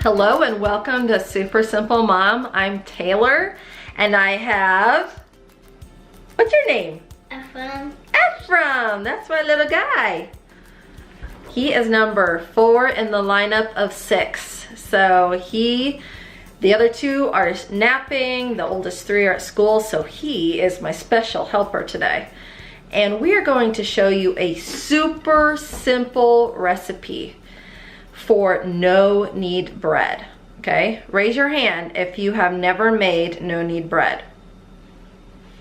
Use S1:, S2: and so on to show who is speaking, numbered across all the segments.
S1: Hello and welcome to Super Simple Mom. I'm Taylor and I have, what's your name?
S2: Ephraim.
S1: Ephraim, that's my little guy. He is number 4 in the lineup of 6. So the other 2 are napping, the oldest 3 are at school, so he is my special helper today. And we are going to show you a super simple recipe for no-knead bread, okay? Raise your hand if you have never made no-knead bread.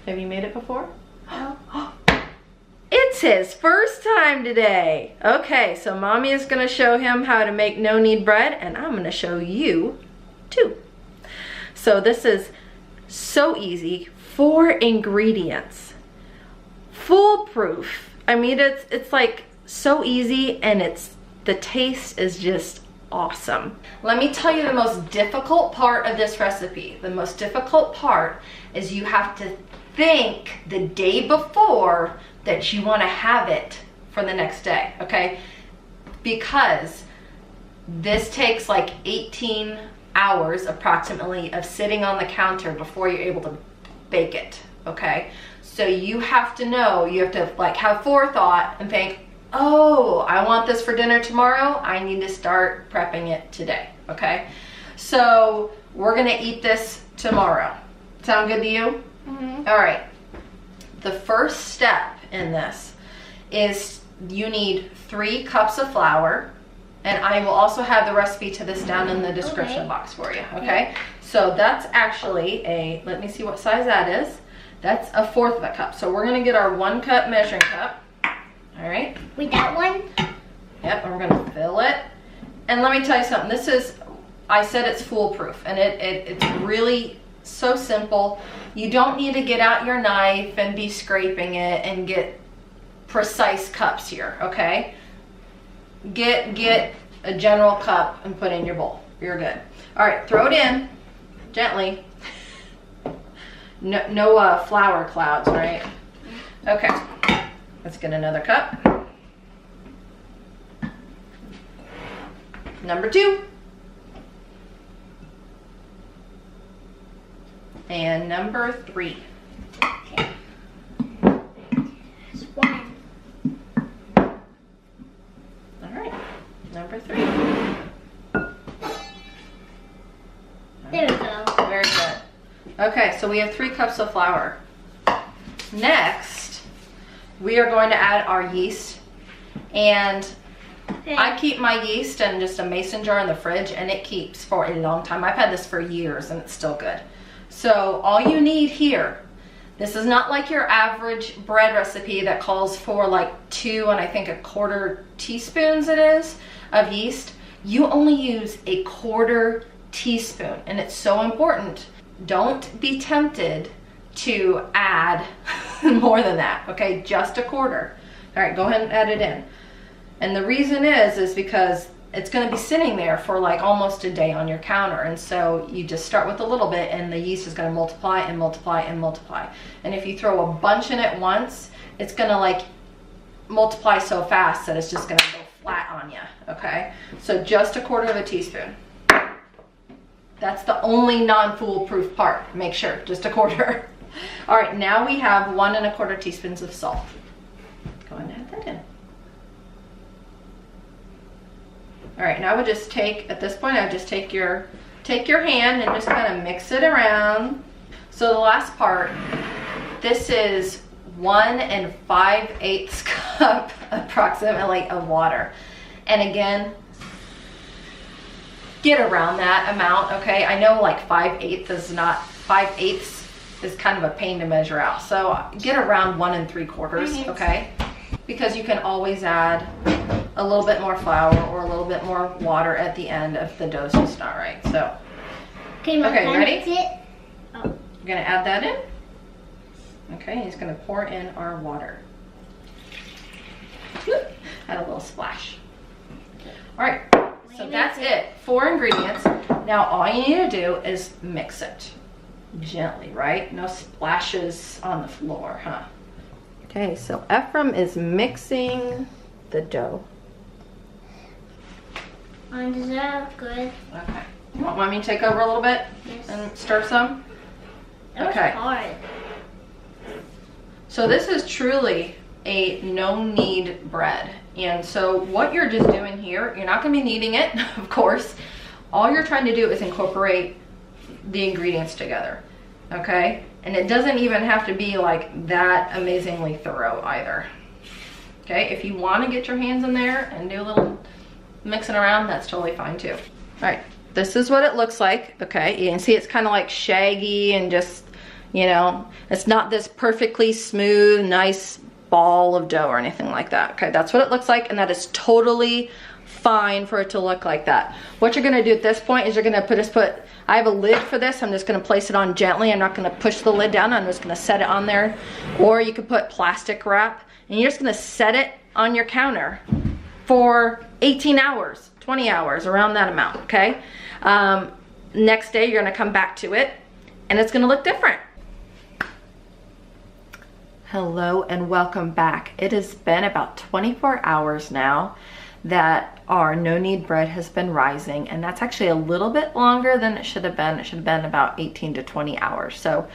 S1: Have you made it before?
S2: No.
S1: It's his first time today. Okay, so mommy is gonna show him how to make no-knead bread, and I'm gonna show you too. So this is so easy, 4 ingredients, foolproof. I mean, it's like so easy, and the taste is just awesome. Let me tell you the most difficult part of this recipe. The most difficult part is you have to think the day before that you want to have it for the next day, okay? Because this takes like 18 hours approximately of sitting on the counter before you're able to bake it, okay? So you have to know, you have to like have forethought and think, oh, I want this for dinner tomorrow. I need to start prepping it today, okay? So we're gonna eat this tomorrow. Sound good to you?
S2: Mm-hmm.
S1: All right. The first step in this is you need 3 cups of flour, and I will also have the recipe to this down in the description box for you, okay? So that's actually let me see what size that is. That's a 1/4 of a cup. So we're gonna get our 1 cup measuring cup. All right.
S2: With that one?
S1: Yep, and we're gonna fill it. And let me tell you something, I said it's foolproof, and it's really so simple. You don't need to get out your knife and be scraping it and get precise cups here, okay? Get a general cup and put in your bowl. You're good. All right, throw it in gently. No flour clouds, right? Okay. Let's get another cup. Number 2. And number 3.
S2: Okay. There's 1.
S1: All right, number 3.
S2: There we go.
S1: Very good. Okay, so we have 3 cups of flour. Next, we are going to add our yeast, and I keep my yeast in just a mason jar in the fridge, and it keeps for a long time. I've had this for years and it's still good. So all you need here, this is not like your average bread recipe that calls for like 2 and I think 1/4 teaspoons it is of yeast. You only use a 1/4 teaspoon, and it's so important. Don't be tempted to add more than that, okay? Just a 1/4. All right, go ahead and add it in. And the reason is because it's gonna be sitting there for like almost a day on your counter, and so you just start with a little bit, and the yeast is gonna multiply and multiply and multiply. And if you throw a bunch in at once, it's gonna like multiply so fast that it's just gonna go flat on you, okay? So just a 1/4 of a teaspoon. That's the only non-foolproof part. Make sure, just a 1/4. All right, now we have 1 1/4 teaspoons of salt. Go ahead and add that in. All right, now I would just at this point, I would just take your hand and just kind of mix it around. So the last part, this is 1 5/8 cup approximately of water. And again, get around that amount, okay? I know like 5/8 is kind of a pain to measure out. So get around 1 3/4, okay? Because you can always add a little bit more flour or a little bit more water at the end if the dough's just not right. So,
S2: Okay,
S1: ready?
S2: Oh.
S1: You're gonna add that in. Okay, he's gonna pour in our water. Add a little splash. All right, so that's it. 4 ingredients. Now all you need to do is mix it gently, right? No splashes on the floor, huh? Okay, so Ephraim is mixing the dough.
S2: On dessert, good.
S1: Okay. Want me to take over a little bit
S2: Yes.
S1: and stir some?
S2: That was
S1: Okay.
S2: hard.
S1: So this is truly a no-knead bread. And so what you're just doing here, you're not gonna be kneading it, of course. All you're trying to do is incorporate the ingredients together, okay? And it doesn't even have to be like that amazingly thorough either. Okay, if you wanna get your hands in there and do a little mixing around, that's totally fine too. All right, this is what it looks like, okay? You can see it's kind of like shaggy and just, you know, it's not this perfectly smooth, nice ball of dough or anything like that. Okay, that's what it looks like, and that is totally fine for it to look like that. What you're gonna do at this point is you're gonna I have a lid for this. I'm just gonna place it on gently. I'm not gonna push the lid down. I'm just gonna set it on there. Or you could put plastic wrap, and you're just gonna set it on your counter for 18 hours, 20 hours, around that amount, okay? Next day, you're gonna come back to it, and it's gonna look different. Hello and welcome back. It has been about 24 hours now that our no-knead bread has been rising, and that's actually a little bit longer than it should have been. It should have been about 18 to 20 hours. So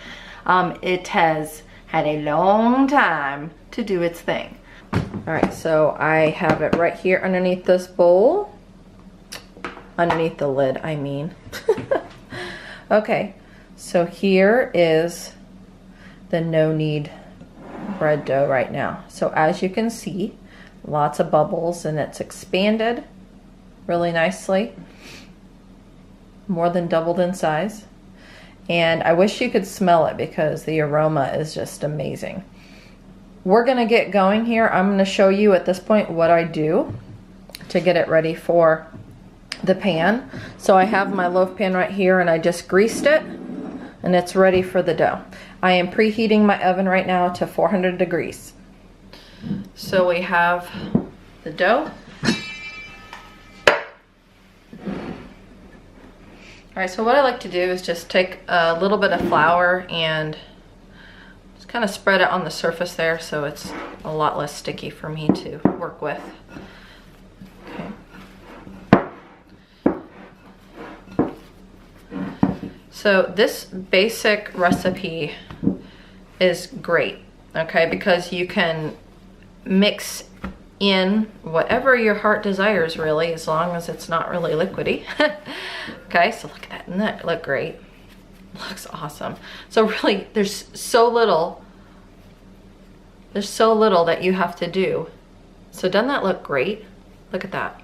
S1: it has had a long time to do its thing. All right, so I have it right here underneath this bowl. Underneath the lid, I mean. Okay, so here is the no-knead bread dough right now. So as you can see, lots of bubbles, and it's expanded really nicely, more than doubled in size. And I wish you could smell it because the aroma is just amazing. We're gonna get going here. I'm gonna show you at this point what I do to get it ready for the pan. So I have my loaf pan right here, and I just greased it, and it's ready for the dough. I am preheating my oven right now to 400 degrees. So we have the dough. All right, so what I like to do is just take a little bit of flour and just kind of spread it on the surface there so it's a lot less sticky for me to work with. So this basic recipe is great, okay, because you can mix in whatever your heart desires, really, as long as it's not really liquidy. Okay, so look at that. Doesn't that look great? Looks awesome. So really, there's so little that you have to do. So doesn't that look great? Look at that.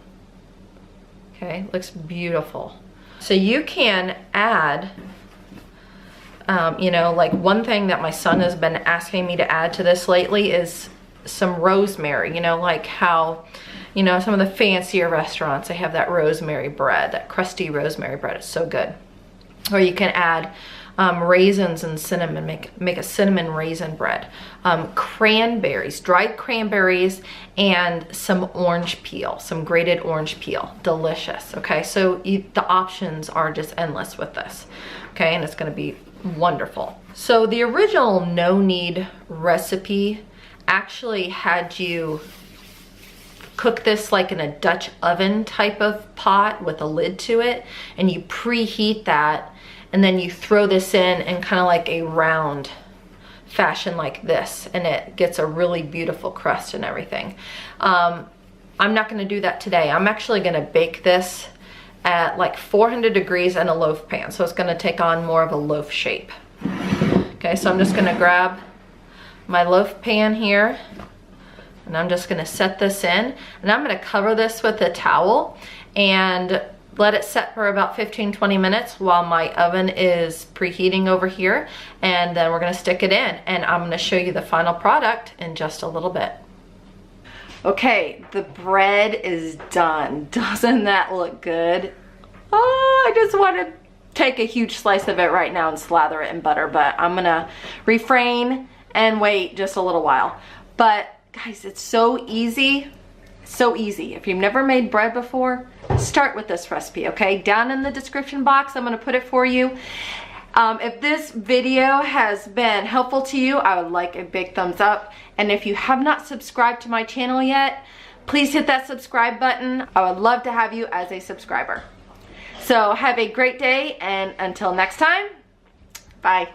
S1: Okay, looks beautiful. So you can add, you know, like one thing that my son has been asking me to add to this lately is some rosemary. You know, like how, you know, some of the fancier restaurants, they have that rosemary bread, that crusty rosemary bread. It's so good. Or you can add raisins and cinnamon, make a cinnamon raisin bread. Cranberries, dried cranberries, and some orange peel, some grated orange peel. Delicious, okay? So the options are just endless with this, okay? And it's gonna be wonderful. So the original no-knead recipe actually had you cook this like in a Dutch oven type of pot with a lid to it, and you preheat that, and then you throw this in kind of like a round fashion like this, and it gets a really beautiful crust and everything. I'm not gonna do that today. I'm actually gonna bake this at like 400 degrees in a loaf pan, so it's gonna take on more of a loaf shape. Okay, so I'm just gonna grab my loaf pan here, and I'm just gonna set this in, and I'm gonna cover this with a towel and let it set for about 15-20 minutes while my oven is preheating over here, and then we're gonna stick it in, and I'm gonna show you the final product in just a little bit. Okay, the bread is done. Doesn't that look good? Oh, I just want to take a huge slice of it right now and slather it in butter, but I'm gonna refrain and wait just a little while. But guys, it's so easy. So easy. If you've never made bread before, start with this recipe, okay? Down in the description box, I'm gonna put it for you. If this video has been helpful to you, I would like a big thumbs up. And if you have not subscribed to my channel yet, please hit that subscribe button. I would love to have you as a subscriber. So have a great day, and until next time, bye.